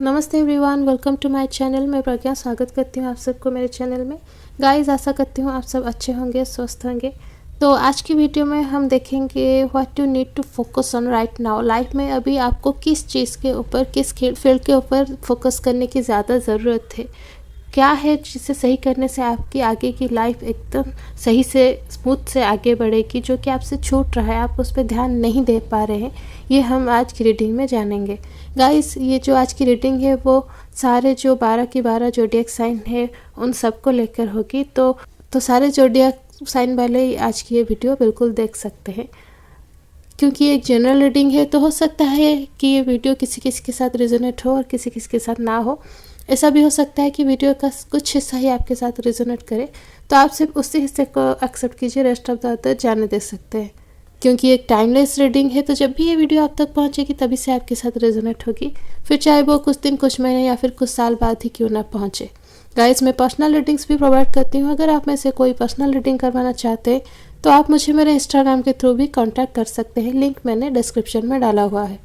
नमस्ते everyone, welcome to my channel. मैं प्रज्ञा स्वागत करती हूँ आप सबको मेरे चैनल में। गाइस, आशा करती हूँ आप सब अच्छे होंगे, स्वस्थ होंगे। तो आज की वीडियो में हम देखेंगे what you need to focus on right now. Life में अभी आपको किस चीज़ के ऊपर, किस फील्ड के ऊपर फोकस करने की ज़्यादा ज़रूरत है, क्या है जिसे सही करने से आपकी आगे की लाइफ एकदम सही से स्मूथ से आगे बढ़ेगी। जो कि आपसे छूट रहा है, आप उस पर ध्यान नहीं दे पा रहे हैं, ये हम आज की रीडिंग में जानेंगे। गाइस, ये जो आज की रीडिंग है वो सारे जो 12 की 12 जोडियक साइन है उन सबको लेकर होगी। तो सारे जोडियक साइन वाले आज की ये वीडियो बिल्कुल देख सकते हैं। क्योंकि एक जनरल रीडिंग है तो हो सकता है कि ये वीडियो किसी किसी के साथ रेजोनेट हो और किसी किसी के साथ ना हो। ऐसा भी हो सकता है कि वीडियो का कुछ हिस्सा ही आपके साथ रेजोनेट करे, तो आप सिर्फ उसी हिस्से को एक्सेप्ट कीजिए, रेस्ट ऑफ द अदर जाने दे सकते हैं। क्योंकि एक टाइमलेस रीडिंग है, तो जब भी ये वीडियो आप तक पहुंचेगी तभी से आपके साथ रेजोनेट होगी, फिर चाहे वो कुछ दिन, कुछ महीने या फिर कुछ साल बाद ही क्यों ना पहुंचे। गाइस, मैं पर्सनल रीडिंग्स भी प्रोवाइड करती हूँ। अगर आप में से कोई पर्सनल रीडिंग करवाना चाहते हैं तो आप मुझे मेरे इंस्टाग्राम के थ्रू भी कांटेक्ट कर सकते हैं, लिंक मैंने डिस्क्रिप्शन में डाला हुआ है।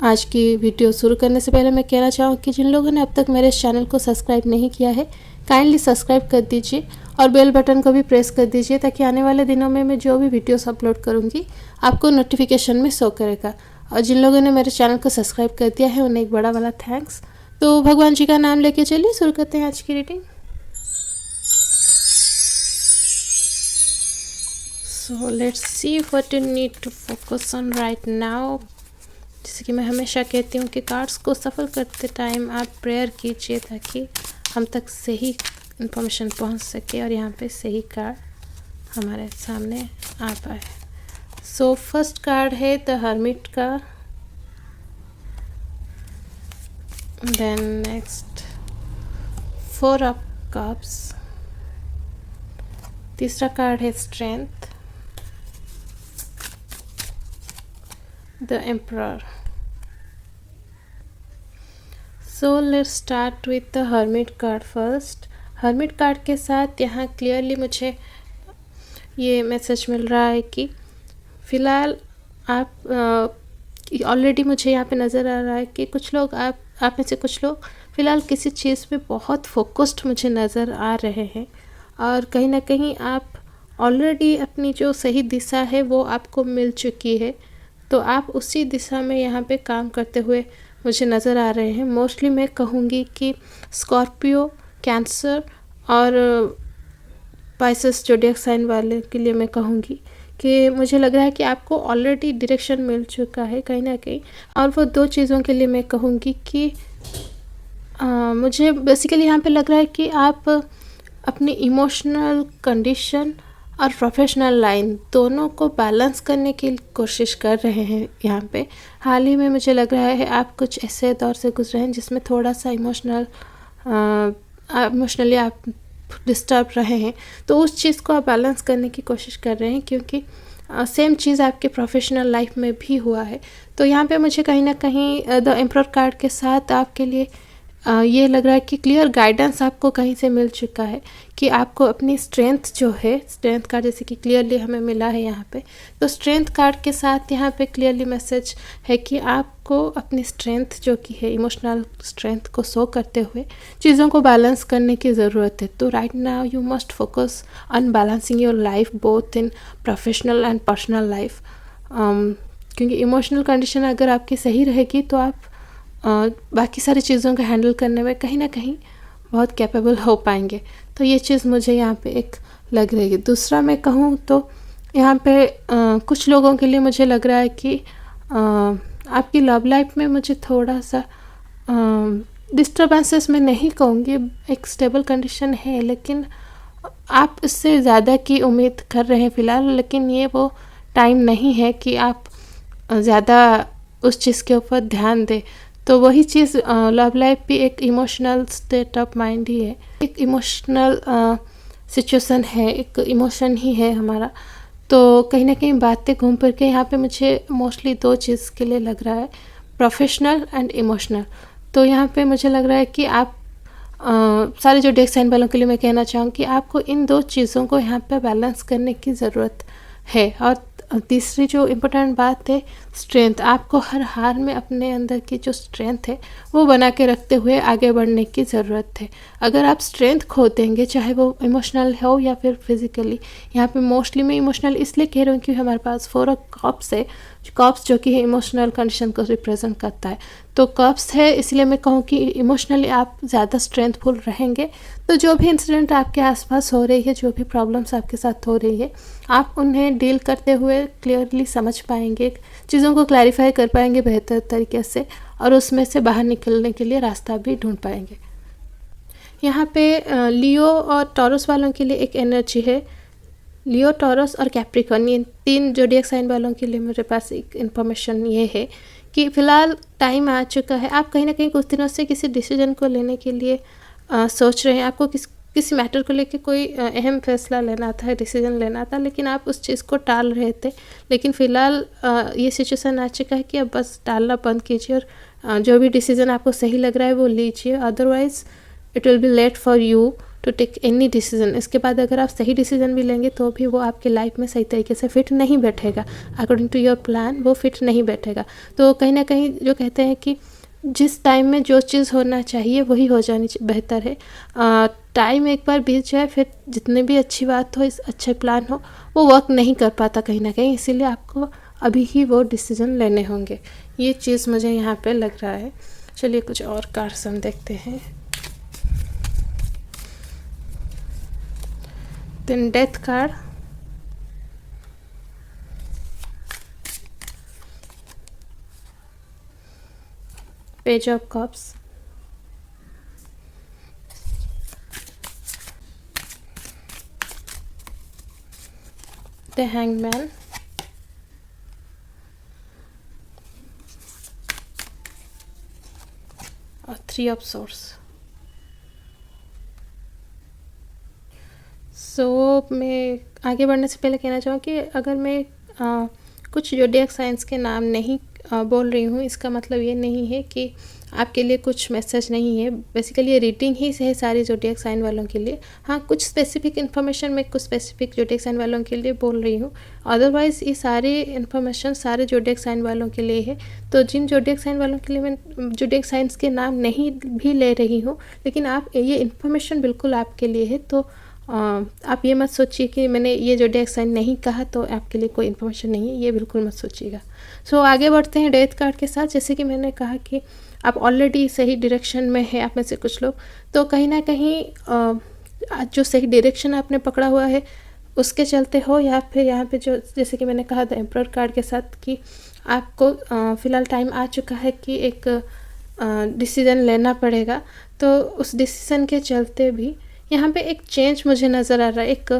आज की वीडियो शुरू करने से पहले मैं कहना चाहूँ कि जिन लोगों ने अब तक मेरे इस चैनल को सब्सक्राइब नहीं किया है, काइंडली सब्सक्राइब कर दीजिए और बेल बटन को भी प्रेस कर दीजिए, ताकि आने वाले दिनों में मैं जो भी वीडियोस अपलोड करूँगी आपको नोटिफिकेशन में शो करेगा। और जिन लोगों ने मेरे चैनल को सब्सक्राइब कर दिया है उन्हें एक बड़ा वाला थैंक्स। तो भगवान जी का नाम लेके चलिए शुरू करते हैं आज की reading. So let's see what you need to focus on right now. जैसे कि मैं हमेशा कहती हूँ कि कार्ड्स को सफल करते टाइम आप प्रेयर कीजिए ताकि हम तक सही इन्फॉर्मेशन पहुँच सके और यहाँ पे सही कार्ड हमारे सामने आ पाए। सो फर्स्ट कार्ड है द हर्मिट का, देन नेक्स्ट 4 ऑफ कप्स, तीसरा कार्ड है strength, the emperor. So let's start with the hermit card first. Hermit card के साथ यहाँ क्लियरली मुझे ये मैसेज मिल रहा है कि फ़िलहाल आप ऑलरेडी मुझे यहाँ पे नज़र आ रहा है कि कुछ लोग आप में से कुछ लोग फ़िलहाल किसी चीज़ पे बहुत फोकस्ड मुझे नज़र आ रहे हैं, और कहीं ना कहीं आप ऑलरेडी अपनी जो सही दिशा है वो आपको मिल चुकी है, तो आप उसी दिशा में यहाँ पे काम करते हुए मुझे नज़र आ रहे हैं। मोस्टली मैं कहूँगी कि स्कॉर्पियो, कैंसर और पाइसेस जोडियक साइन वाले के लिए मैं कहूँगी कि मुझे लग रहा है कि आपको ऑलरेडी डायरेक्शन मिल चुका है कहीं ना कहीं। और वो 2 चीज़ों के लिए मैं कहूँगी कि मुझे बेसिकली यहाँ पे लग रहा है कि आप अपनी इमोशनल कंडीशन और प्रोफेशनल लाइन दोनों को बैलेंस करने की कोशिश कर रहे हैं। यहाँ पे हाल ही में मुझे लग रहा है आप कुछ ऐसे दौर से गुजरे हैं जिसमें थोड़ा सा इमोशनली आप डिस्टर्ब रहे हैं, तो उस चीज़ को आप बैलेंस करने की कोशिश कर रहे हैं, क्योंकि सेम चीज़ आपके प्रोफेशनल लाइफ में भी हुआ है। तो यहाँ पे मुझे कहीं ना कहीं द एम्परर कार्ड के साथ आपके लिए ये लग रहा है कि क्लियर गाइडेंस आपको कहीं से मिल चुका है कि आपको अपनी स्ट्रेंथ जो है, स्ट्रेंथ कार्ड जैसे कि क्लियरली हमें मिला है यहाँ पे, तो स्ट्रेंथ कार्ड के साथ यहाँ पे क्लियरली मैसेज है कि आपको अपनी स्ट्रेंथ जो कि है, इमोशनल स्ट्रेंथ को शो करते हुए चीज़ों को बैलेंस करने की ज़रूरत है। तो right now you must focus on balancing your life both in professional and personal life, क्योंकि इमोशनल कंडीशन अगर आपकी सही रहेगी तो आप बाकी सारी चीज़ों को हैंडल करने में कहीं ना कहीं बहुत कैपेबल हो पाएंगे। तो ये चीज़ मुझे यहाँ पे एक लग रही है। दूसरा मैं कहूँ तो यहाँ पे कुछ लोगों के लिए मुझे लग रहा है कि आपकी लव लाइफ में मुझे थोड़ा सा डिस्टर्बेंसेस मैं नहीं कहूँगी, एक स्टेबल कंडीशन है, लेकिन आप इससे ज़्यादा की उम्मीद कर रहे हैं फ़िलहाल, लेकिन ये वो टाइम नहीं है कि आप ज़्यादा उस चीज़ के ऊपर ध्यान दें। तो वही चीज़ लव लाइफ भी एक इमोशनल स्टेट ऑफ माइंड ही है, एक इमोशनल सिचुएशन है, एक इमोशन ही है हमारा। तो कहीं ना कहीं बातें घूम फिर के यहाँ पे मुझे मोस्टली 2 चीज़ के लिए लग रहा है, प्रोफेशनल एंड इमोशनल। तो यहाँ पे मुझे लग रहा है कि आप सारे जो जोडियक साइन वालों के लिए मैं कहना चाहूँ कि आपको इन 2 चीज़ों को यहाँ पे बैलेंस करने की ज़रूरत है। और तीसरी जो इम्पोर्टेंट बात है स्ट्रेंथ, आपको हर हाल में अपने अंदर की जो स्ट्रेंथ है वो बना के रखते हुए आगे बढ़ने की ज़रूरत है। अगर आप स्ट्रेंथ खो देंगे, चाहे वो इमोशनल हो या फिर फिज़िकली, यहाँ पे मोस्टली मैं इमोशनल इसलिए कह रही हूँ क्योंकि हमारे पास 4 ऑफ कप्स है, कप्स जो कि इमोशनल कंडीशन को रिप्रेजेंट करता है। तो कप्स है, इसलिए मैं कहूँ कि इमोशनली आप ज़्यादा स्ट्रेंथफुल रहेंगे तो जो भी इंसिडेंट आपके आसपास हो रही है, जो भी प्रॉब्लम्स आपके साथ हो रही है, आप उन्हें डील करते हुए क्लियरली समझ पाएंगे, चीज़ों को क्लैरिफाई कर पाएंगे बेहतर तरीके से, और उसमें से बाहर निकलने के लिए रास्ता भी ढूंढ पाएंगे। यहाँ पे लियो और टॉरस वालों के लिए एक एनर्जी है। लियो, टॉरस और कैप्रिकॉर्न, ये 3 ज़ोडिएक साइन वालों के लिए मेरे पास एक इन्फॉर्मेशन ये है कि फ़िलहाल टाइम आ चुका है। आप कहीं ना कहीं कुछ दिनों से किसी डिसीजन को लेने के लिए सोच रहे हैं, आपको किसी मैटर को लेके कोई अहम फैसला लेना था, डिसीजन लेना था, लेकिन आप उस चीज़ को टाल रहे थे। लेकिन फ़िलहाल ये सिचुएशन आ चुका है कि अब बस टालना बंद कीजिए और जो भी डिसीजन आपको सही लग रहा है वो लीजिए, otherwise it will be late for you to take any decision. इसके बाद अगर आप सही डिसीजन भी लेंगे तो भी वो आपके लाइफ में सही तरीके से फिट नहीं बैठेगा, अकॉर्डिंग टू योर प्लान वो फिट नहीं बैठेगा। तो कहीं ना कहीं जो कहते हैं कि जिस टाइम में जो चीज़ होना चाहिए वही हो जानी बेहतर है। टाइम एक बार बीत जाए फिर जितनी भी अच्छी बात हो, इस अच्छे प्लान हो, वो वर्क नहीं कर पाता कहीं ना कहीं, इसीलिए आपको अभी ही वो डिसीजन लेने होंगे। ये चीज़ मुझे यहाँ पे लग रहा है। चलिए कुछ और कार्ड्स हम देखते हैं। Then death card, page of cups, the hangman, और 3 ऑफ सोर्स। मैं आगे बढ़ने से पहले कहना चाहूँ कि अगर मैं कुछ ज़ोडिएक साइंस के नाम नहीं बोल रही हूँ, इसका मतलब ये नहीं है कि आपके लिए कुछ मैसेज नहीं है। बेसिकली ये रीडिंग ही है सारी ज़ोडिएक साइन वालों के लिए। हाँ, कुछ स्पेसिफिक इन्फॉर्मेशन मैं कुछ स्पेसिफिक ज़ोडिएक साइन वालों के लिए बोल रही हूँ, अदरवाइज़ ये सारी इन्फॉर्मेशन सारे ज़ोडिएक साइन वालों के लिए है। तो जिन ज़ोडिएक साइन वालों के लिए मैं ज़ोडिएक साइंस के नाम नहीं भी ले रही हूँ, लेकिन आप ये इन्फॉर्मेशन बिल्कुल आपके लिए है। तो आप ये मत सोचिए कि मैंने ये ज़ोडिएक साइन नहीं कहा तो आपके लिए कोई इन्फॉर्मेशन नहीं है, ये बिल्कुल मत सोचिएगा। आगे बढ़ते हैं डेथ कार्ड के साथ। जैसे कि मैंने कहा कि आप ऑलरेडी सही डायरेक्शन में है, आप में से कुछ लोग, तो कहीं ना कहीं जो सही डायरेक्शन आपने पकड़ा हुआ है उसके चलते हो, या फिर यहाँ पे जो जैसे कि मैंने कहा द एम्परर कार्ड के साथ कि आपको फ़िलहाल टाइम आ चुका है कि एक डिसीज़न लेना पड़ेगा। तो उस डिसीज़न के चलते भी यहाँ पे एक चेंज मुझे नज़र आ रहा है, एक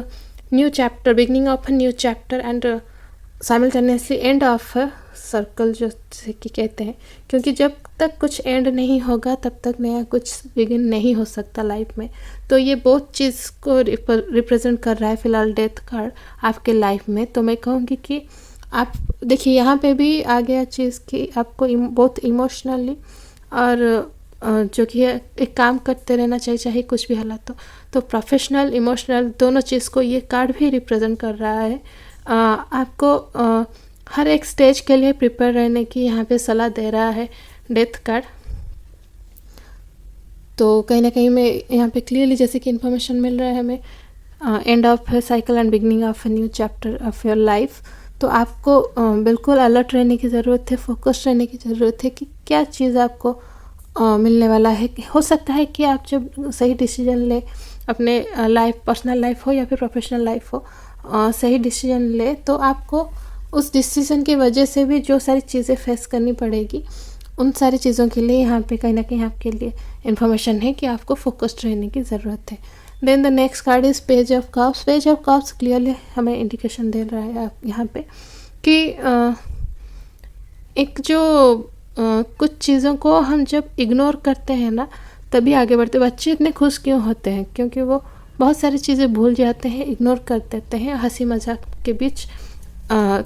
new chapter, beginning of a new chapter and simultaneously end of a circle जो कि कहते हैं, क्योंकि जब तक कुछ एंड नहीं होगा तब तक नया कुछ बिगिन नहीं हो सकता लाइफ में। तो ये बहुत चीज़ को रिप्रेजेंट कर रहा है फ़िलहाल डेथ कार्ड आपके लाइफ में। तो मैं कहूँगी कि आप देखिए यहाँ पे भी आ गया चीज़ कि आपको बहुत इमोशनली और जो कि एक काम करते रहना चाहिए, चाहे कुछ भी हालात हो। तो प्रोफेशनल इमोशनल दोनों चीज़ को ये कार्ड भी रिप्रेजेंट कर रहा है। आपको हर एक स्टेज के लिए प्रिपेयर रहने की यहाँ पे सलाह दे रहा है डेथ कार्ड। तो कहीं ना कहीं मैं यहाँ पे क्लियरली जैसे कि इन्फॉर्मेशन मिल रहा है हमें end of cycle and beginning of a new chapter of your life. तो आपको बिल्कुल अलर्ट रहने की ज़रूरत है, फोकस रहने की ज़रूरत है कि क्या चीज़ आपको मिलने वाला है। हो सकता है कि आप जब सही डिसीजन ले, अपने लाइफ, पर्सनल लाइफ हो या फिर प्रोफेशनल लाइफ हो, सही डिसीजन ले तो आपको उस डिसीजन की वजह से भी जो सारी चीज़ें फेस करनी पड़ेगी, उन सारी चीज़ों के लिए यहाँ पे कहीं ना कहीं आपके लिए इन्फॉर्मेशन है कि आपको फोकस्ड रहने की ज़रूरत है। Then the next card is page of cups. Page of cups clearly हमें इंडिकेशन दे रहा है यहाँ पे कि एक जो कुछ चीज़ों को हम जब इग्नोर करते हैं ना तभी आगे बढ़ते। बच्चे इतने खुश क्यों होते हैं? क्योंकि वो बहुत सारी चीज़ें भूल जाते हैं, इग्नोर कर देते हैं, हंसी मजाक के बीच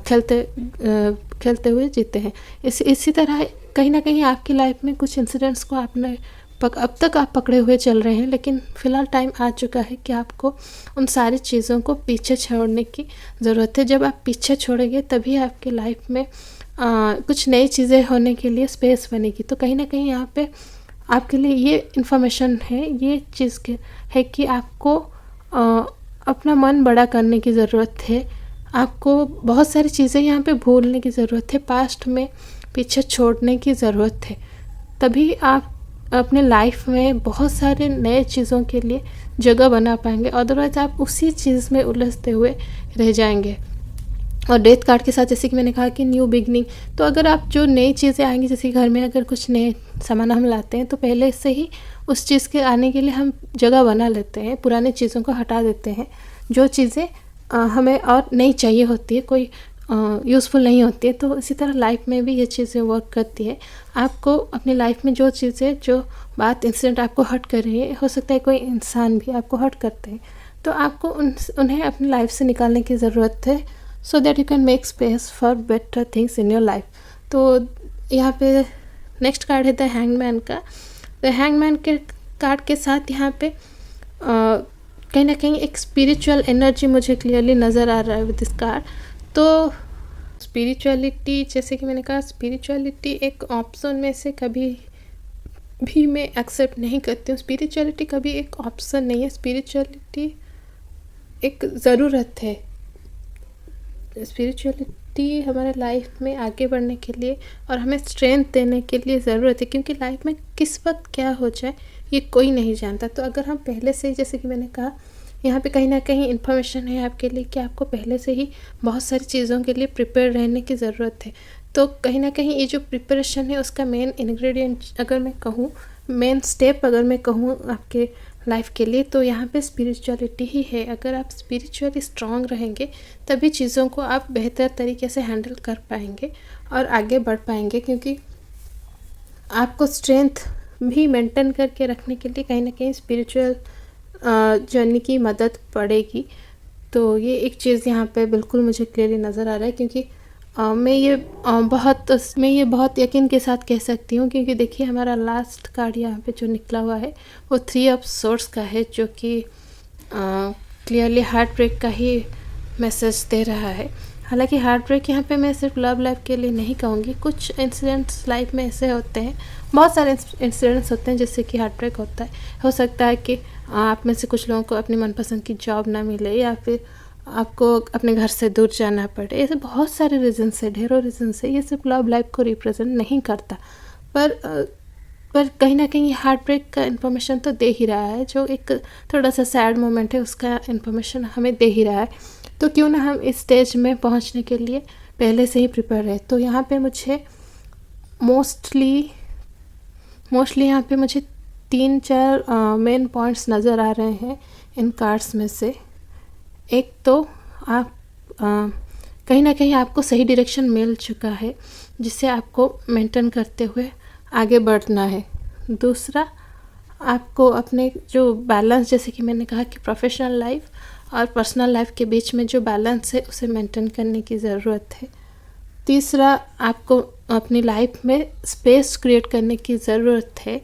खेलते हुए जीते हैं। इसी तरह कहीं ना कहीं आपकी लाइफ में कुछ इंसिडेंट्स को आपने अब तक आप पकड़े हुए चल रहे हैं, लेकिन फ़िलहाल टाइम आ चुका है कि आपको उन सारी चीज़ों को पीछे छोड़ने की ज़रूरत है। जब आप पीछे छोड़ेंगे तभी आपकी लाइफ में कुछ नई चीज़ें होने के लिए स्पेस बनेगी। तो कहीं ना कहीं यहाँ पे आपके लिए ये इन्फॉर्मेशन है, ये चीज़ है कि आपको अपना मन बड़ा करने की ज़रूरत है। आपको बहुत सारी चीज़ें यहाँ पे भूलने की ज़रूरत है, पास्ट में पीछे छोड़ने की ज़रूरत है। तभी आप अपने लाइफ में बहुत सारे नए चीज़ों के लिए जगह बना पाएंगे, अदरवाइज़ आप उसी चीज़ में उलझते हुए रह जाएंगे। और डेथ कार्ड के साथ जैसे कि मैंने कहा कि न्यू बिगनिंग, तो अगर आप जो नई चीज़ें आएंगी, जैसे घर में अगर कुछ नए सामान हम लाते हैं तो पहले से ही उस चीज़ के आने के लिए हम जगह बना लेते हैं, पुरानी चीज़ों को हटा देते हैं। जो चीज़ें हमें और नहीं चाहिए होती है, कोई यूज़फुल नहीं होती है, तो इसी तरह लाइफ में भी ये चीज़ें वर्क करती है। आपको अपनी लाइफ में जो चीज़ें, जो बात, इंसिडेंट आपको हर्ट कर रही है, हो सकता है कोई इंसान भी आपको हर्ट करते हैं, तो आपको उन्हें अपनी लाइफ से निकालने की ज़रूरत है, so that you can make space for better things in your life. तो यहाँ पे नेक्स्ट कार्ड है द हैंगमैन का। द हैंगमैन के कार्ड के साथ यहाँ पे कहीं ना कहीं एक स्पिरिचुअल एनर्जी मुझे क्लियरली नज़र आ रहा है विद दिस कार्ड। तो स्पिरिचुअलिटी, जैसे कि मैंने कहा, स्पिरिचुअलिटी एक ऑप्शन में से कभी भी मैं एक्सेप्ट नहीं करती हूँ। स्पिरिचुअलिटी कभी एक ऑप्शन नहीं है, स्पिरिचुअलिटी एक ज़रूरत है। स्पिरिचुअलिटी हमारे लाइफ में आगे बढ़ने के लिए और हमें स्ट्रेंथ देने के लिए ज़रूरत है, क्योंकि लाइफ में किस वक्त क्या हो जाए ये कोई नहीं जानता। तो अगर हम पहले से ही, जैसे कि मैंने कहा, यहाँ पे कहीं ना कहीं इन्फॉर्मेशन है आपके लिए कि आपको पहले से ही बहुत सारी चीज़ों के लिए प्रिपेयर रहने की ज़रूरत है। तो कहीं ना कहीं ये जो प्रिपरेशन है उसका मेन इंग्रेडिएंट अगर मैं कहूँ, मेन स्टेप अगर मैं कहूँ आपके लाइफ के लिए, तो यहाँ पे स्पिरिचुअलिटी ही है। अगर आप स्पिरिचुअली स्ट्रांग रहेंगे तभी चीज़ों को आप बेहतर तरीके से हैंडल कर पाएंगे और आगे बढ़ पाएंगे, क्योंकि आपको स्ट्रेंथ भी मेंटेन करके रखने के लिए कहीं ना कहीं स्पिरिचुअल जर्नी की मदद पड़ेगी। तो ये एक चीज़ यहाँ पे बिल्कुल मुझे क्लियरली नज़र आ रहा है, क्योंकि मैं ये बहुत यकीन के साथ कह सकती हूँ, क्योंकि देखिए हमारा लास्ट कार्ड यहाँ पे जो निकला हुआ है वो 3 ऑफ सोर्ड्स का है, जो कि क्लियरली हार्ट ब्रेक का ही मैसेज दे रहा है। हालांकि हार्ट ब्रेक यहाँ पे मैं सिर्फ लव लाइफ के लिए नहीं कहूँगी, कुछ इंसिडेंट्स लाइफ में ऐसे होते हैं, बहुत सारे इंसिडेंट्स होते हैं जिससे कि हार्ट ब्रेक होता है। हो सकता है कि आप में से कुछ लोगों को अपनी मनपसंद की जॉब ना मिले, या फिर आपको अपने घर से दूर जाना पड़े। ऐसे बहुत सारे रीज़न्स है, ढेरों रीज़न्स है। ये सिर्फ लव लाइफ को रिप्रेजेंट नहीं करता, पर कहीं ना कहीं हार्ट ब्रेक का इन्फॉर्मेशन तो दे ही रहा है। जो एक थोड़ा सा सैड मोमेंट है उसका इन्फॉर्मेशन हमें दे ही रहा है। तो क्यों ना हम इस स्टेज में पहुंचने के लिए पहले से ही प्रिपेयर है। तो यहाँ पे मुझे मोस्टली यहाँ पे मुझे 3-4 मेन पॉइंट्स नज़र आ रहे हैं इन कार्ड्स में से। एक तो आप कहीं ना कहीं आपको सही डायरेक्शन मिल चुका है, जिसे आपको मेंटेन करते हुए आगे बढ़ना है। दूसरा, आपको अपने जो बैलेंस, जैसे कि मैंने कहा कि प्रोफेशनल लाइफ और पर्सनल लाइफ के बीच में जो बैलेंस है उसे मेंटेन करने की ज़रूरत है। तीसरा, आपको अपनी लाइफ में स्पेस क्रिएट करने की ज़रूरत है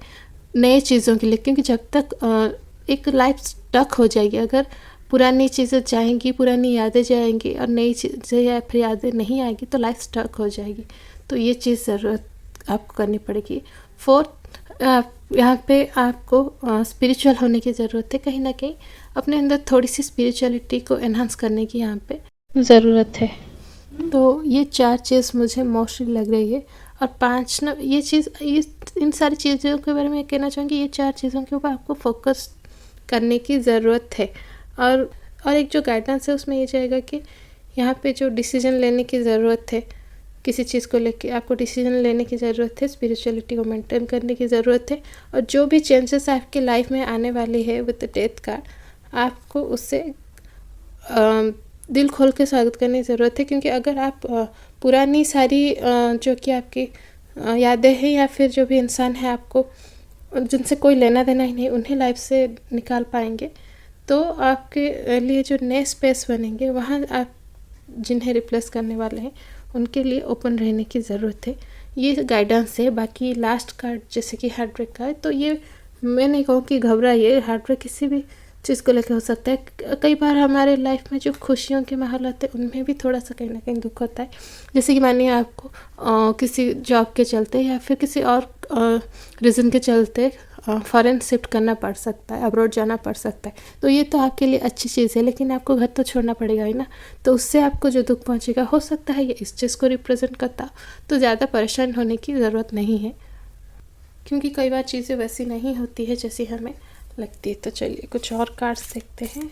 नई चीज़ों के लिए, क्योंकि जब तक एक लाइफ स्टक हो जाएगी, अगर पुरानी चीज़ें जाएंगी, पुरानी यादें जाएंगी और नई चीज़ें या फिर यादें नहीं आएगी तो लाइफ स्टक हो जाएगी। तो ये चीज़ ज़रूरत आपको करनी पड़ेगी। फोर्थ, यहाँ पे आपको स्पिरिचुअल होने की ज़रूरत है। कहीं ना कहीं अपने अंदर थोड़ी सी स्पिरिचुअलिटी को एनहांस करने की यहाँ पे ज़रूरत है। तो ये 4 चीज़ मुझे मोस्टली लग रही है। और 5 ना, ये इन सारी चीज़ों के बारे में कहना चाहूँगी, ये 4 चीज़ों के ऊपर आपको फोकस करने की ज़रूरत है। और एक जो गाइडेंस है उसमें ये जाएगा कि यहाँ पे जो डिसीजन लेने की ज़रूरत है, किसी चीज़ को लेके आपको डिसीजन लेने की ज़रूरत है, स्पिरिचुअलिटी को मेंटेन करने की ज़रूरत है। और जो भी चेंजेस आपकी लाइफ में आने वाली है विद द डेथ कार्ड, आपको उससे दिल खोल के स्वागत करने की ज़रूरत है। क्योंकि अगर आप पुरानी सारी जो कि आपकी यादें हैं या फिर जो भी इंसान है आपको जिनसे कोई लेना देना ही नहीं, उन्हें लाइफ से निकाल पाएंगे, तो आपके लिए जो नए स्पेस बनेंगे वहाँ आप जिन्हें रिप्लेस करने वाले हैं उनके लिए ओपन रहने की ज़रूरत है। ये गाइडेंस है। बाकी लास्ट कार्ड जैसे कि हार्ट ब्रेक का है, तो ये मैं नहीं कहूँ कि घबराइए, हार्ट ब्रेक किसी भी चीज़ को लेकर हो सकता है। कई बार हमारे लाइफ में जो खुशियों के माहौल होते हैं उनमें भी थोड़ा सा कहीं ना कहीं दुख होता है। जैसे कि मानिए आपको किसी जॉब के चलते या फिर किसी और रीज़न के चलते फॉरेन शिफ्ट करना पड़ सकता है, अब्रॉड जाना पड़ सकता है। तो ये तो आपके लिए अच्छी चीज़ है, लेकिन आपको घर तो छोड़ना पड़ेगा ही ना। तो उससे आपको जो दुख पहुँचेगा, हो सकता है ये इस चीज़ को रिप्रेजेंट करता। तो ज़्यादा परेशान होने की ज़रूरत नहीं है, क्योंकि कई बार चीज़ें वैसी नहीं होती है जैसी हमें लगती है। तो चलिए कुछ और कार्ड्स देखते हैं।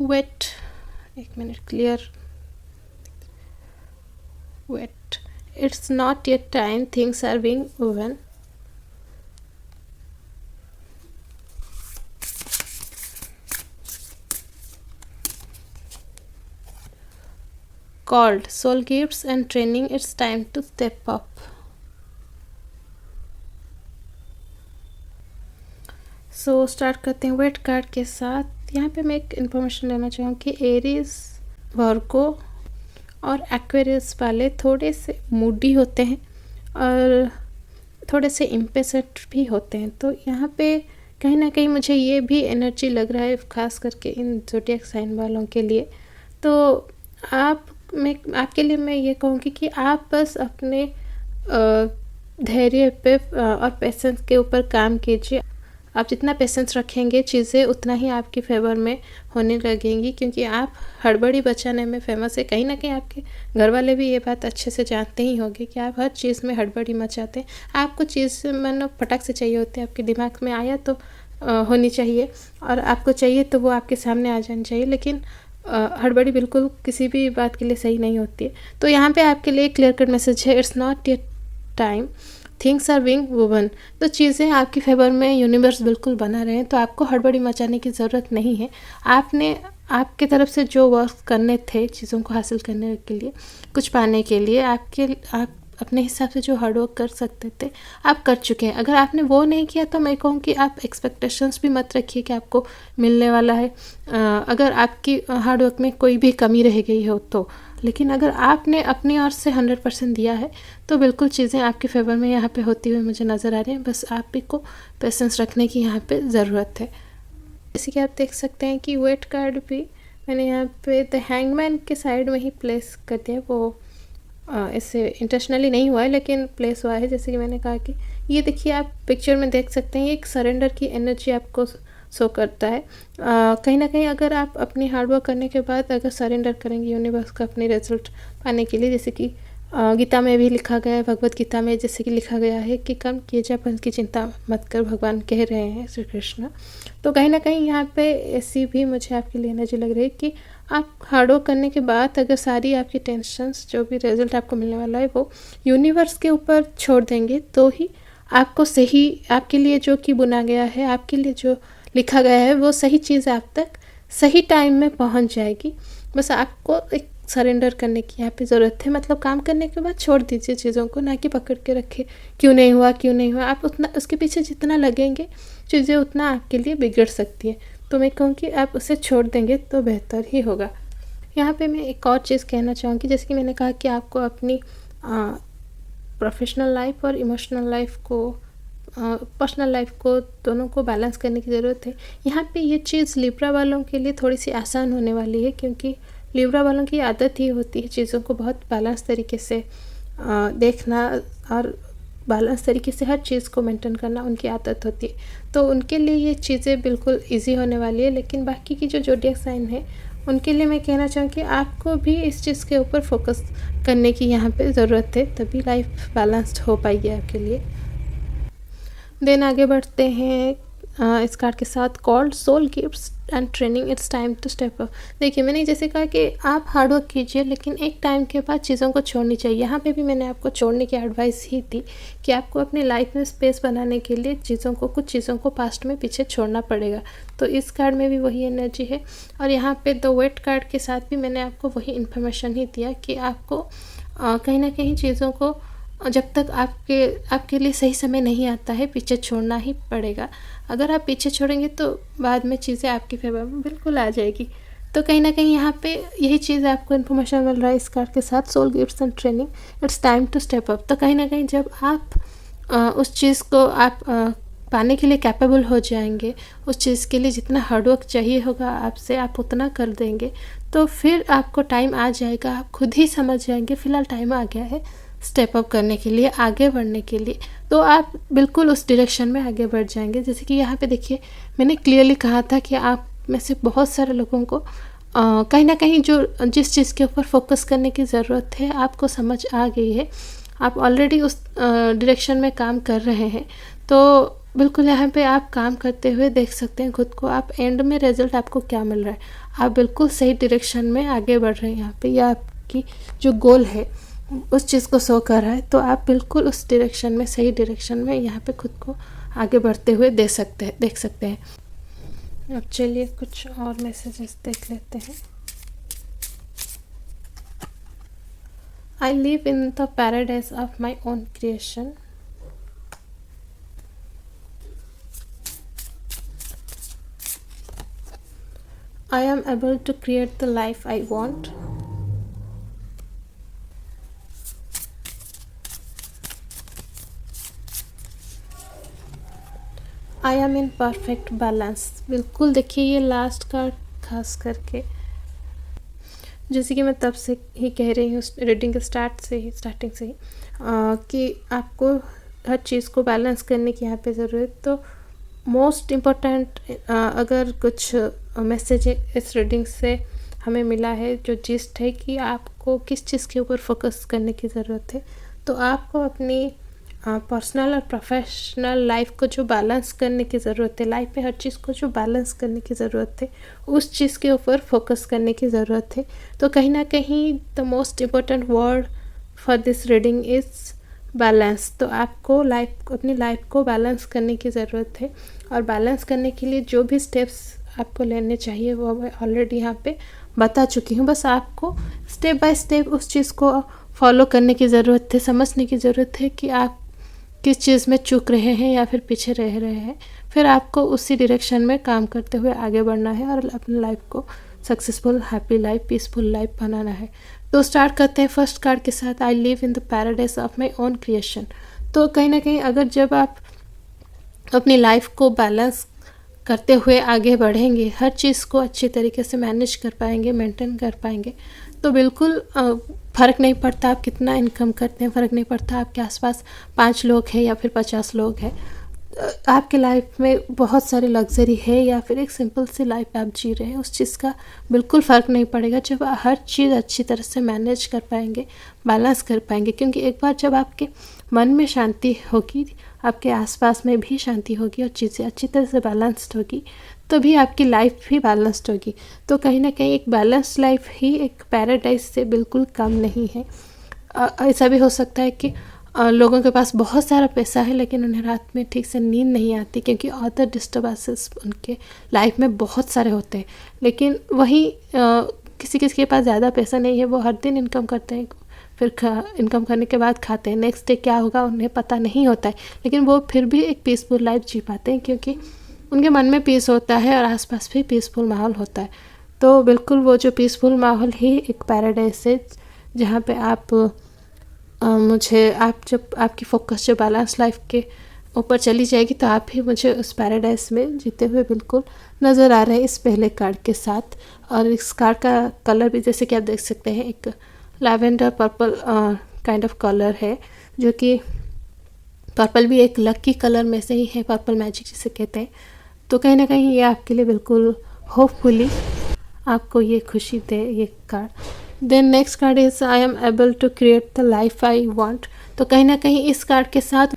वेट, एक minute, clear, wait, it's not yet time, things are being woven. Called soul gifts and training, it's time to step up. So start करते हैं वेट कार्ड के साथ। यहाँ पे मैं एक इन्फॉर्मेशन लेना चाहूँगी कि एरीज, वर्गो और एक्वेरियस वाले थोड़े से मूडी होते हैं और थोड़े से इम्पेशेंट भी होते हैं। तो यहाँ पे कहीं ना कहीं मुझे ये भी एनर्जी लग रहा है, खास करके इन ज़ोडिएक साइन वालों के लिए। तो आपके लिए मैं ये कहूँगी कि आप बस अपने धैर्य पे और पेशेंस के ऊपर काम कीजिए। आप जितना पेशेंस रखेंगे, चीज़ें उतना ही आपके फेवर में होने लगेंगी, क्योंकि आप हड़बड़ी बचाने में फेमस है। कहीं ना कहीं आपके घर वाले भी ये बात अच्छे से जानते ही होंगे कि आप हर चीज़ में हड़बड़ी मचाते हैं। आपको चीज़ मानो फटाक से चाहिए होती है, आपके दिमाग में आया तो होनी चाहिए, और आपको चाहिए तो वो आपके सामने आ जानी चाहिए। लेकिन हड़बड़ी बिल्कुल किसी भी बात के लिए सही नहीं होती है। तो यहाँ पे आपके लिए क्लियर कट मैसेज है, it's not yet time, things are being woven. तो चीज़ें आपके फेवर में, यूनिवर्स बिल्कुल बना रहे हैं। तो आपको हड़बड़ी मचाने की ज़रूरत नहीं है। आपने आपके तरफ से जो वर्क करने थे चीज़ों को हासिल करने के लिए, कुछ पाने के लिए, आप अपने हिसाब से जो हार्ड वर्क कर सकते थे आप कर चुके हैं। अगर आपने वो नहीं किया तो मैं कहूँ कि आप एक्सपेक्टेशंस भी मत रखिए कि आपको मिलने वाला है। अगर आपकी हार्ड वर्क में कोई भी कमी रह गई हो तो, लेकिन अगर आपने अपनी ओर से 100% दिया है तो बिल्कुल चीज़ें आपके फेवर में यहाँ पे होती हुई मुझे नज़र आ रही हैं। बस आप ही को पेशेंस रखने की यहाँ पे ज़रूरत है। जैसे कि आप देख सकते हैं कि वेट कार्ड भी मैंने यहाँ पे द हैंगमैन के साइड में ही प्लेस कर दिया। वो इससे इंटेंशनली नहीं हुआ है, लेकिन प्लेस हुआ है। जैसे कि मैंने कहा कि ये देखिए, आप पिक्चर में देख सकते हैं, एक सरेंडर की एनर्जी आपको शो करता है। कहीं ना कहीं अगर आप अपनी हार्डवर्क करने के बाद अगर सरेंडर करेंगे यूनिवर्स का अपने रिजल्ट पाने के लिए, जैसे कि गीता में भी लिखा गया है, भगवत गीता में जैसे कि लिखा गया है कि कर्म किए जा फल की चिंता मत कर, भगवान कह रहे हैं श्री कृष्ण। तो कहीं ना कहीं यहाँ पे ऐसी भी मुझे आपके लिए एनर्जी लग रही है कि आप हार्डवर्क करने के बाद अगर सारी आपकी टेंशन्स, जो भी रिजल्ट आपको मिलने वाला है, वो यूनिवर्स के ऊपर छोड़ देंगे तो ही आपको सही, आपके लिए जो कि बुना गया है, आपके लिए जो लिखा गया है, वो सही चीज़ आप तक सही टाइम में पहुंच जाएगी। बस आपको एक सरेंडर करने की यहाँ पे ज़रूरत है। मतलब काम करने के बाद छोड़ दीजिए चीज़ों को, ना कि पकड़ के रखे क्यों नहीं हुआ, क्यों नहीं हुआ। आप उतना उसके पीछे जितना लगेंगे चीज़ें उतना आपके लिए बिगड़ सकती हैं। तो मैं कहूँ कि आप उसे छोड़ देंगे तो बेहतर ही होगा। यहाँ पे मैं एक और चीज़ कहना चाहूँगी, जैसे कि मैंने कहा कि आपको अपनी प्रोफेशनल लाइफ और इमोशनल लाइफ को, पर्सनल लाइफ को, दोनों को बैलेंस करने की ज़रूरत है। यहाँ पे ये चीज़ लिब्रा वालों के लिए थोड़ी सी आसान होने वाली है, क्योंकि लिब्रा वालों की आदत ही होती है चीज़ों को बहुत बैलेंस तरीके से देखना और बैलेंस तरीके से हर चीज़ को मेंटेन करना उनकी आदत होती है। तो उनके लिए ये चीज़ें बिल्कुल इजी होने वाली है। लेकिन बाकी की जो ज़ोडिएक साइन है उनके लिए मैं कहना चाहूँ कि आपको भी इस चीज़ के ऊपर फोकस करने की यहाँ पे ज़रूरत है, तभी लाइफ बैलेंस्ड हो पाएगी आपके लिए। देन आगे बढ़ते हैं इस कार्ड के साथ, called soul gifts and training, it's time to step up. देखिए, मैंने जैसे कहा कि आप हार्डवर्क कीजिए, लेकिन एक टाइम के बाद चीज़ों को छोड़नी चाहिए। यहाँ पे भी मैंने आपको छोड़ने की एडवाइस ही दी कि आपको अपनी लाइफ में स्पेस बनाने के लिए चीज़ों को, कुछ चीज़ों को पास्ट में पीछे छोड़ना पड़ेगा। तो इस कार्ड में भी वही एनर्जी है, और यहाँ पे द वेट कार्ड के साथ भी मैंने आपको वही इन्फॉर्मेशन ही दिया कि आपको कहीं ना कहीं चीज़ों को जब तक आपके लिए सही समय नहीं आता है पीछे छोड़ना ही पड़ेगा। अगर आप पीछे छोड़ेंगे तो बाद में चीज़ें आपके फेवर में बिल्कुल आ जाएगी। तो कहीं ना कहीं यहाँ पे यही चीज़ आपको इन्फॉर्मेशन मिल रहा है इस कार्ड के साथ, soul gifts and training, it's time to step up. तो कहीं ना कहीं जब आप उस चीज़ को आप पाने के लिए कैपेबल हो जाएंगे, उस चीज़ के लिए जितना हार्डवर्क चाहिए होगा आपसे, आप उतना कर देंगे, तो फिर आपको टाइम आ जाएगा, आप खुद ही समझ जाएंगे फ़िलहाल टाइम आ गया है स्टेप अप करने के लिए, आगे बढ़ने के लिए। तो आप बिल्कुल उस डायरेक्शन में आगे बढ़ जाएंगे। जैसे कि यहाँ पे देखिए, मैंने क्लियरली कहा था कि आप में से बहुत सारे लोगों को कहीं ना कहीं जो जिस चीज़ के ऊपर फोकस करने की ज़रूरत है आपको समझ आ गई है, आप ऑलरेडी उस डायरेक्शन में काम कर रहे हैं। तो बिल्कुल यहाँ पे आप काम करते हुए देख सकते हैं खुद को, आप एंड में रिजल्ट आपको क्या मिल रहा है, आप बिल्कुल सही डायरेक्शन में आगे बढ़ रहे हैं। यहाँ पे या आपकी जो गोल है उस चीज़ को शो कर रहा है, तो आप बिल्कुल उस डायरेक्शन में, सही डायरेक्शन में यहाँ पे खुद को आगे बढ़ते हुए देख सकते हैं। अब चलिए कुछ और मैसेजेस देख लेते हैं। आई live in the paradise of my own creation. I am able to create the life I want. I am in perfect balance। बिल्कुल देखिए, ये लास्ट कार्ड खास करके, जैसे कि मैं तब से ही कह रही हूँ रीडिंग के स्टार्टिंग से ही कि आपको हर चीज़ को बैलेंस करने की यहाँ पे ज़रूरत। तो मोस्ट इम्पोर्टेंट अगर कुछ मैसेज इस रीडिंग से हमें मिला है, जो जिस्ट है कि आपको किस चीज़ के ऊपर फोकस करने की ज़रूरत है, तो आपको अपनी पर्सनल और प्रोफेशनल लाइफ को जो बैलेंस करने की ज़रूरत है, लाइफ में हर चीज़ को जो बैलेंस करने की ज़रूरत है, उस चीज़ के ऊपर फोकस करने की ज़रूरत है। तो कहीं ना कहीं the most important word for this reading is balance. तो आपको अपनी लाइफ को बैलेंस करने की ज़रूरत है, और बैलेंस करने के लिए जो भी स्टेप्स आपको लेने चाहिए वो मैं ऑलरेडी यहाँ पे बता चुकी हूँ। बस आपको स्टेप बाय स्टेप उस चीज़ को फॉलो करने की ज़रूरत है, समझने की ज़रूरत है कि आप किस चीज़ में चूक रहे हैं या फिर पीछे रह रहे हैं। फिर आपको उसी डायरेक्शन में काम करते हुए आगे बढ़ना है और अपनी लाइफ को successful, happy life, peaceful life बनाना है। तो स्टार्ट करते हैं फर्स्ट कार्ड के साथ, I live in the paradise of my own creation. तो कहीं ना कहीं अगर जब आप अपनी लाइफ को बैलेंस करते हुए आगे बढ़ेंगे, हर चीज़ को अच्छी तरीके से मैनेज कर पाएंगे, मेंटेन कर पाएंगे, तो बिल्कुल फ़र्क नहीं पड़ता आप कितना इनकम करते हैं, फ़र्क नहीं पड़ता आपके आसपास 5 लोग हैं या फिर 50 लोग हैं, आपके लाइफ में बहुत सारी लग्जरी है या फिर एक सिंपल सी लाइफ आप जी रहे हैं, उस चीज़ का बिल्कुल फ़र्क नहीं पड़ेगा जब हर चीज़ अच्छी तरह से मैनेज कर पाएंगे, बैलेंस कर पाएंगे। क्योंकि एक बार जब आपके मन में शांति होगी, आपके आसपास में भी शांति होगी और चीज़ें अच्छी तरह से बैलेंस्ड होगी, तभी आपकी लाइफ भी बैलेंस्ड होगी। तो कहीं ना कहीं एक बैलेंस्ड लाइफ ही एक पैराडाइज से बिल्कुल कम नहीं है। ऐसा भी हो सकता है कि लोगों के पास बहुत सारा पैसा है लेकिन उन्हें रात में ठीक से नींद नहीं आती, क्योंकि अदर डिस्टर्बेंसेस उनके लाइफ में बहुत सारे होते हैं। लेकिन वहीं किसी किसी के पास ज़्यादा पैसा नहीं है, वो हर दिन इनकम करते हैं, फिर इनकम करने के बाद खाते हैं, नेक्स्ट डे क्या होगा उन्हें पता नहीं होता है, लेकिन वो फिर भी एक पीसफुल लाइफ जी पाते हैं क्योंकि उनके मन में पीस होता है और आसपास भी पीसफुल माहौल होता है। तो बिल्कुल वो जो पीसफुल माहौल ही एक पैराडाइज है, जहाँ पे आप जब आपकी फोकस जो बैलेंस लाइफ के ऊपर चली जाएगी, तो आप ही मुझे उस पैराडाइज में जीते हुए बिल्कुल नज़र आ रहे हैं इस पहले कार्ड के साथ। और इस कार्ड का कलर भी जैसे कि आप देख सकते हैं, एक lavender purple kind of colour है, जो कि पर्पल भी एक लकी कलर में से ही है, पर्पल मैजिक जिसे कहते हैं। तो कहीं ना कहीं ये आपके लिए बिल्कुल होपफुली आपको ये खुशी दे ये card. Then next card is I am able to create the life I want. तो कहीं ना कहीं इस कार्ड के साथ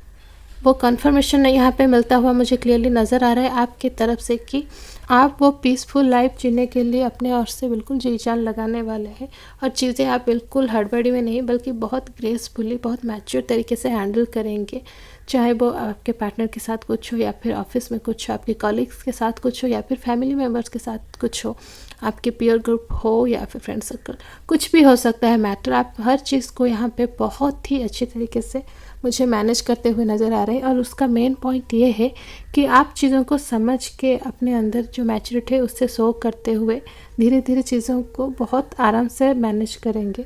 वो कन्फर्मेशन यहाँ पे मिलता हुआ मुझे क्लियरली नज़र आ रहा है आपकी तरफ से कि आप वो पीसफुल लाइफ जीने के लिए अपने ओर से बिल्कुल जी जान लगाने वाले हैं, और चीज़ें आप बिल्कुल हड़बड़ी में नहीं बल्कि बहुत ग्रेसफुली, बहुत मैच्योर तरीके से हैंडल करेंगे। चाहे वो आपके पार्टनर के साथ कुछ हो या फिर ऑफिस में कुछ हो, आपके कॉलीग्स के साथ कुछ हो या फिर फैमिली मेम्बर्स के साथ कुछ हो, आपके पीयर ग्रुप हो या फिर फ्रेंड सर्कल, कुछ भी हो सकता है मैटर। आप हर चीज़ को यहाँ पे बहुत ही अच्छी तरीके से मुझे मैनेज करते हुए नज़र आ रहे हैं। और उसका मेन पॉइंट ये है कि आप चीज़ों को समझ के अपने अंदर जो मैच्योरिटी है उससे शो करते हुए धीरे धीरे चीज़ों को बहुत आराम से मैनेज करेंगे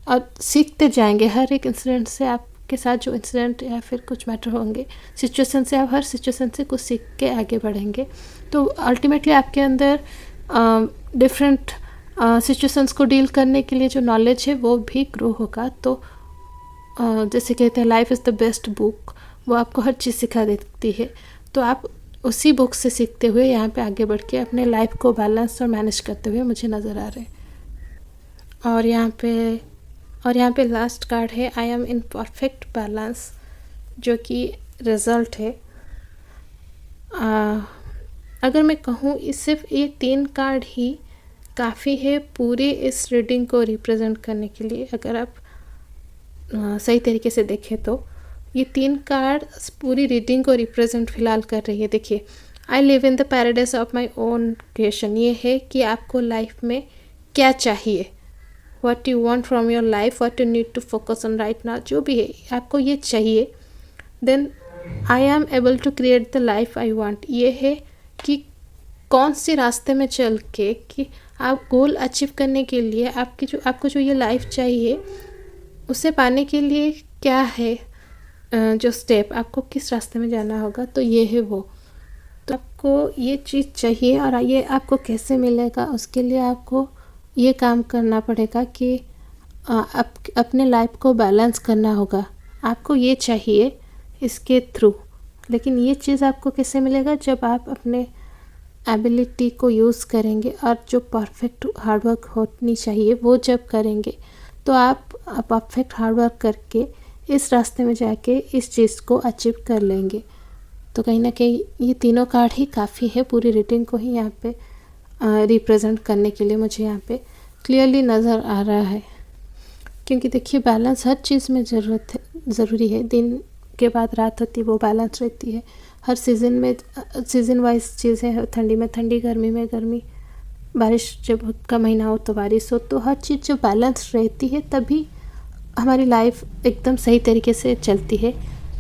और सीखते जाएंगे। हर एक इंसिडेंट से आपके साथ जो इंसिडेंट या फिर कुछ मैटर होंगे सिचुएशन से, आप हर सिचुएशन से कुछ सीख के आगे बढ़ेंगे। तो अल्टीमेटली आपके अंदर डिफरेंट सिचुएशंस को डील करने के लिए जो नॉलेज है वो भी ग्रो होगा। तो जैसे कहते हैं life is the best book, वो आपको हर चीज़ सिखा देती है। तो आप उसी बुक से सीखते हुए यहाँ पे आगे बढ़ के अपने लाइफ को बैलेंस और मैनेज करते हुए मुझे नज़र आ रहे हैं। और यहाँ पे लास्ट कार्ड है I am in perfect balance, जो कि रिज़ल्ट है। अगर मैं कहूँ सिर्फ ये 3 कार्ड ही काफ़ी है पूरी इस रीडिंग को रिप्रेजेंट करने के लिए। अगर आप सही तरीके से देखें तो ये 3 कार्ड पूरी रीडिंग को रिप्रेजेंट फ़िलहाल कर रही है। देखिए, I live in the paradise of my own creation, ये है कि आपको लाइफ में क्या चाहिए, what you want from your life, what you need to focus on right now, जो भी है आपको ये चाहिए। Then I am able to create the life I want, ये है कि कौन सी रास्ते में चल के कि आप गोल अचीव करने के लिए आपको जो ये लाइफ चाहिए उसे पाने के लिए क्या है जो स्टेप, आपको किस रास्ते में जाना होगा, तो ये है वो। तो आपको ये चीज़ चाहिए और ये आपको कैसे मिलेगा, उसके लिए आपको ये काम करना पड़ेगा कि अपने लाइफ को बैलेंस करना होगा। आपको ये चाहिए इसके थ्रू, लेकिन ये चीज़ आपको कैसे मिलेगा, जब आप अपने एबिलिटी को यूज़ करेंगे और जो परफेक्ट हार्डवर्क होनी चाहिए वो जब करेंगे तो आप परफेक्ट हार्डवर्क करके इस रास्ते में जाके इस चीज़ को अचीव कर लेंगे। तो कहीं ना कहीं ये तीनों कार्ड ही काफ़ी है पूरी रीडिंग को ही यहाँ पे रिप्रेजेंट करने के लिए, मुझे यहाँ पे क्लियरली नज़र आ रहा है। क्योंकि देखिए बैलेंस हर चीज़ में ज़रूरी है। दिन के बाद रात होती है वो बैलेंस रहती है। हर सीज़न में सीज़न वाइज चीज़ें, ठंडी में ठंडी, गर्मी में गर्मी, बारिश जब का महीना हो तो बारिश हो, तो हर चीज़ जो बैलेंस रहती है तभी हमारी लाइफ एकदम सही तरीके से चलती है।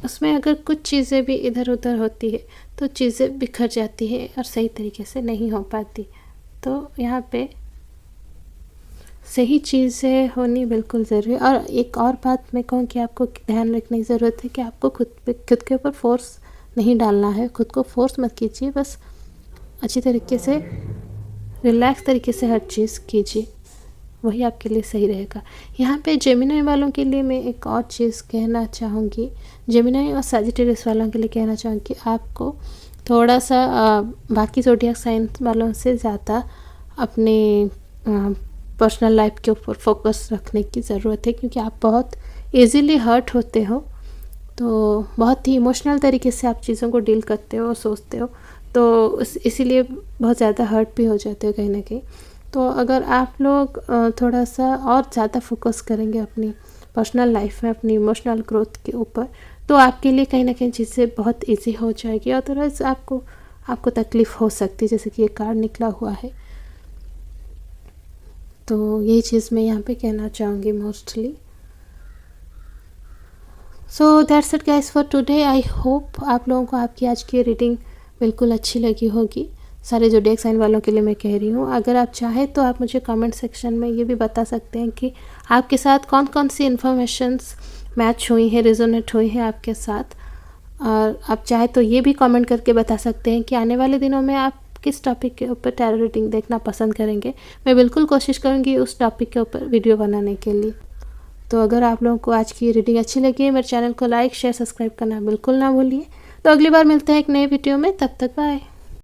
उसमें अगर कुछ चीज़ें भी इधर उधर होती है तो चीज़ें बिखर जाती है और सही तरीके से नहीं हो पाती। तो यहाँ पे सही चीज़ें होनी बिल्कुल ज़रूरी है। और एक और बात मैं कहूँ कि आपको ध्यान रखने की ज़रूरत है कि आपको खुद के ऊपर फोर्स नहीं डालना है। खुद को फोर्स मत कीजिए, बस अच्छी तरीके से रिलैक्स तरीके से हर चीज़ कीजिए, वही आपके लिए सही रहेगा। यहाँ पे जेमिनी वालों के लिए मैं एक और चीज़ कहना चाहूँगी, जेमिनी और सजिटेरियस वालों के लिए कहना चाहूँगी आपको थोड़ा सा बाकी ज़ोडिएक साइन वालों से ज़्यादा अपने पर्सनल लाइफ के ऊपर फोकस रखने की ज़रूरत है। क्योंकि आप बहुत इजीली हर्ट होते हो, तो बहुत ही इमोशनल तरीके से आप चीज़ों को डील करते हो और सोचते हो, तो इसीलिए बहुत ज़्यादा हर्ट भी हो जाते हो कहीं ना कहीं। तो अगर आप लोग थोड़ा सा और ज़्यादा फोकस करेंगे अपनी पर्सनल लाइफ में, अपनी इमोशनल ग्रोथ के ऊपर, तो आपके लिए कहीं ना कहीं चीज़ें बहुत इजी हो जाएगी। अदरवाइज़ आपको तकलीफ़ हो सकती है, जैसे कि ये कार्ड निकला हुआ है। तो यही चीज़ मैं यहाँ पे कहना चाहूँगी mostly. So that's it guys for today. I hope आप लोगों को आपकी आज की रीडिंग बिल्कुल अच्छी लगी होगी। सारे ज़ोडिएक साइन वालों के लिए मैं कह रही हूँ। अगर आप चाहें तो आप मुझे कमेंट सेक्शन में ये भी बता सकते हैं कि आपके साथ कौन कौन सी इन्फॉर्मेशंस मैच हुई हैं, रेजोनेट हुई हैं आपके साथ। और आप चाहे तो ये भी कमेंट करके बता सकते हैं कि आने वाले दिनों में आप किस टॉपिक के ऊपर टैरो रीडिंग देखना पसंद करेंगे। मैं बिल्कुल कोशिश करूँगी उस टॉपिक के ऊपर वीडियो बनाने के लिए। तो अगर आप लोगों को आज की रीडिंग अच्छी लगी है, मेरे चैनल को लाइक शेयर सब्सक्राइब करना बिल्कुल ना भूलिए। तो अगली बार मिलते हैं एक नए वीडियो में, तब तक बाय।